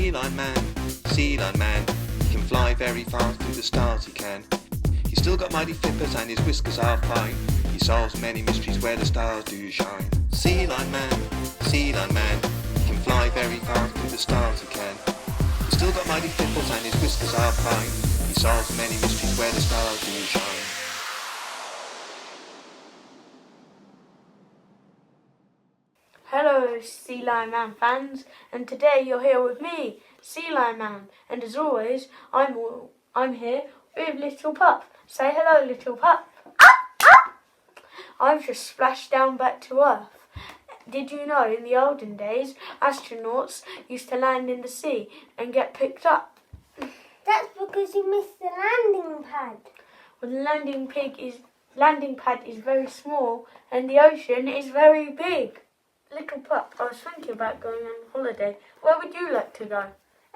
Sealion Man, Sealion Man, he can fly very far through the stars he can. He's still got mighty flippers and his whiskers are fine. He solves many mysteries where the stars do shine. Sealion Man, Sealion Man, he can fly very far through the stars he can. He's still got mighty flippers and his whiskers are fine. He solves many mysteries where the stars do shine. Hello Sealion Man fans, and today you're here with me, Sealion Man, and as always, I'm here with Little Pup. Say hello, Little Pup. I've just splashed down back to Earth. Did you know in the olden days, astronauts used to land in the sea and get picked up? That's because you missed the landing pad. Well, the landing pad is very small and the ocean is very big. Little Pup, I was thinking about going on holiday. Where would you like to go?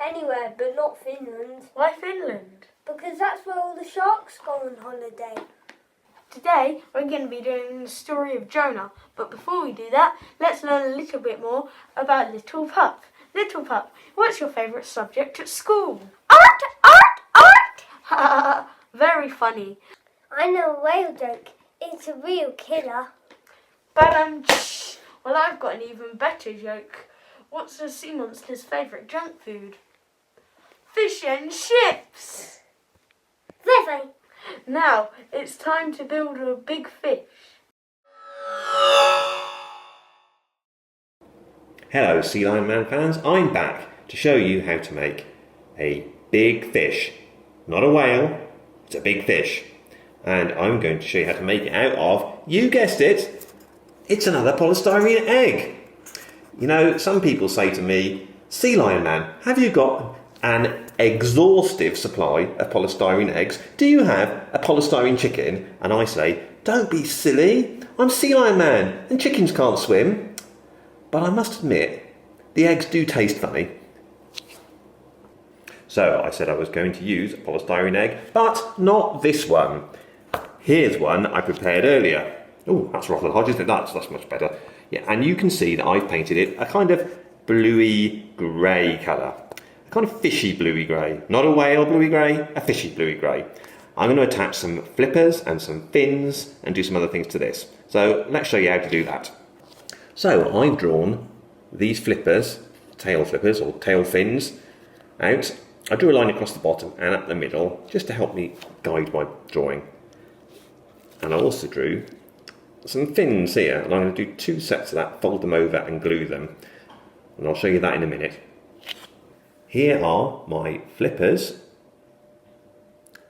Anywhere, but not Finland. Why Finland? Because that's where all the sharks go on holiday. Today, we're going to be doing the story of Jonah. But before we do that, let's learn a little bit more about Little Pup. Little Pup, what's your favourite subject at school? Art! Very funny. I know a whale joke. It's a real killer. Well, I've got an even better joke. What's the sea monster's favourite junk food? Fish and chips! Very. Now, it's time to build a big fish. Hello Sealion Man fans, I'm back to show you how to make a big fish. Not a whale, it's a big fish. And I'm going to show you how to make it out of, you guessed it, it's another polystyrene egg. You know, some people say to me, Sealion Man, have you got an exhaustive supply of polystyrene eggs? Do you have a polystyrene chicken? And I say, don't be silly, I'm Sealion Man and chickens can't swim. But I must admit, the eggs do taste funny. So I said I was going to use a polystyrene egg, but not this one. Here's one I prepared earlier. Oh, that's rather large, isn't it? That's much better. Yeah, and you can see that I've painted it a kind of bluey grey colour. A kind of fishy bluey grey. Not a whale bluey grey, a fishy bluey grey. I'm going to attach some flippers and some fins and do some other things to this. So let's show you how to do that. So I've drawn these flippers, tail flippers or tail fins out. I drew a line across the bottom and up the middle just to help me guide my drawing. And I also drew some fins here, and I'm going to do two sets of that, fold them over and glue them, and I'll show you that in a minute. Here are my flippers,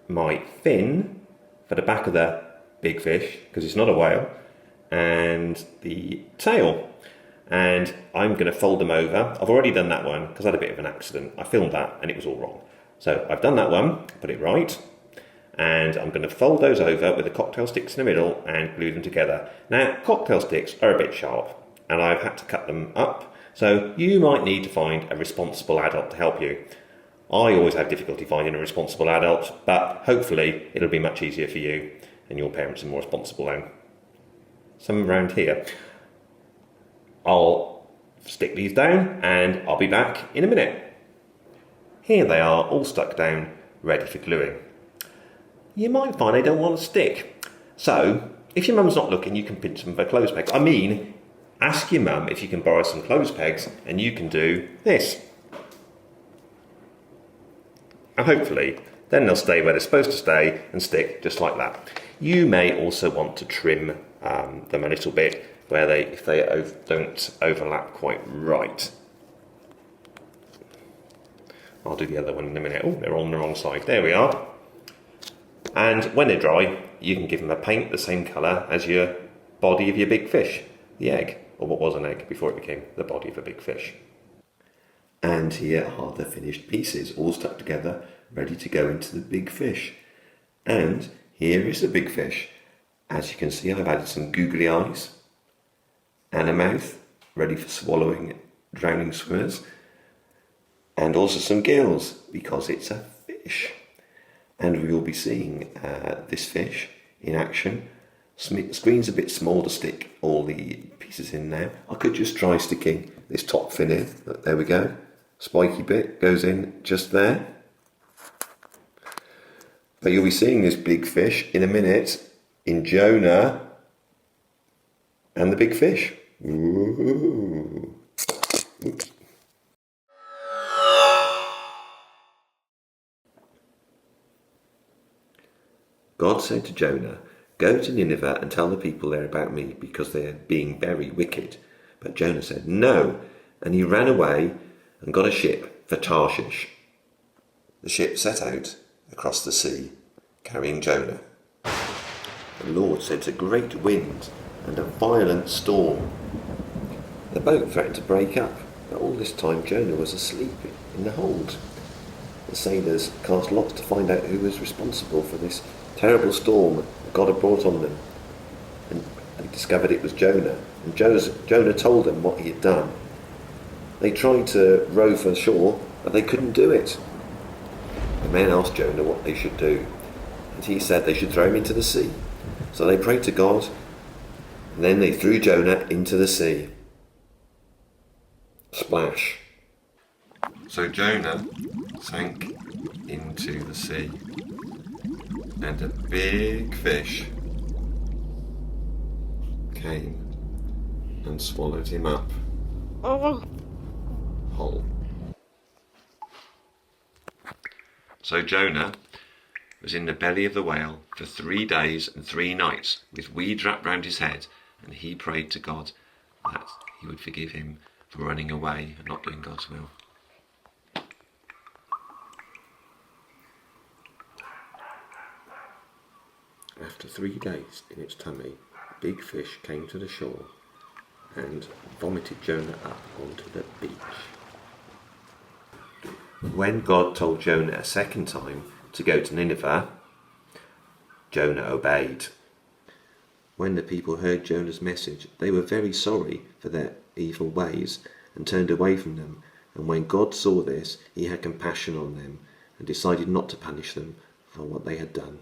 my fin for the back of the big fish, because it's not a whale, and the tail. And I'm going to fold them over. I've already done that one because I had a bit of an accident. I filmed that and it was all wrong. So I've done that one, put it right. And I'm going to fold those over with the cocktail sticks in the middle and glue them together. Now, cocktail sticks are a bit sharp and I've had to cut them up, so you might need to find a responsible adult to help you. I always have difficulty finding a responsible adult, but hopefully it'll be much easier for you and your parents are more responsible then. Some around here. I'll stick these down and I'll be back in a minute. Here they are, all stuck down, ready for gluing. You might find they don't want to stick. So, if your mum's not looking, you can pinch some of her clothes pegs. I mean, ask your mum if you can borrow some clothes pegs and you can do this. And hopefully, then they'll stay where they're supposed to stay and stick just like that. You may also want to trim them a little bit where if they don't overlap quite right. I'll do the other one in a minute. Oh, they're on the wrong side. There we are. And when they're dry, you can give them a paint the same colour as your body of your big fish, the egg, or what was an egg before it became the body of a big fish. And here are the finished pieces, all stuck together, ready to go into the big fish. And here is the big fish. As you can see, I've added some googly eyes and a mouth, ready for swallowing drowning swimmers, and also some gills, because it's a fish. And we will be seeing this fish in action. Screen's a bit small to stick all the pieces in now. I could just try sticking this top fin in, but there we go. spiky bit goes in just there. But you'll be seeing this big fish in a minute in Jonah and the big fish. Ooh. Oops. God said to Jonah, "Go to Nineveh and tell the people there about me, because they are being very wicked." But Jonah said, "No," and he ran away and got a ship for Tarshish. The ship set out across the sea, carrying Jonah. The Lord sent a great wind and a violent storm. The boat threatened to break up, but all this time Jonah was asleep in the hold. The sailors cast lots to find out who was responsible for this terrible storm that God had brought on them. And they discovered it was Jonah. And Jonah told them what he had done. They tried to row for shore, but they couldn't do it. The men asked Jonah what they should do, and he said they should throw him into the sea. So they prayed to God, and then they threw Jonah into the sea. Splash. So Jonah sank into the sea, and a big fish came and swallowed him up whole. So Jonah was in the belly of the whale for 3 days and 3 nights, with weeds wrapped round his head, and he prayed to God that he would forgive him for running away and not doing God's will. After 3 days in its tummy, a big fish came to the shore and vomited Jonah up onto the beach. When God told Jonah a second time to go to Nineveh, Jonah obeyed. When the people heard Jonah's message, they were very sorry for their evil ways and turned away from them. And when God saw this, he had compassion on them and decided not to punish them for what they had done.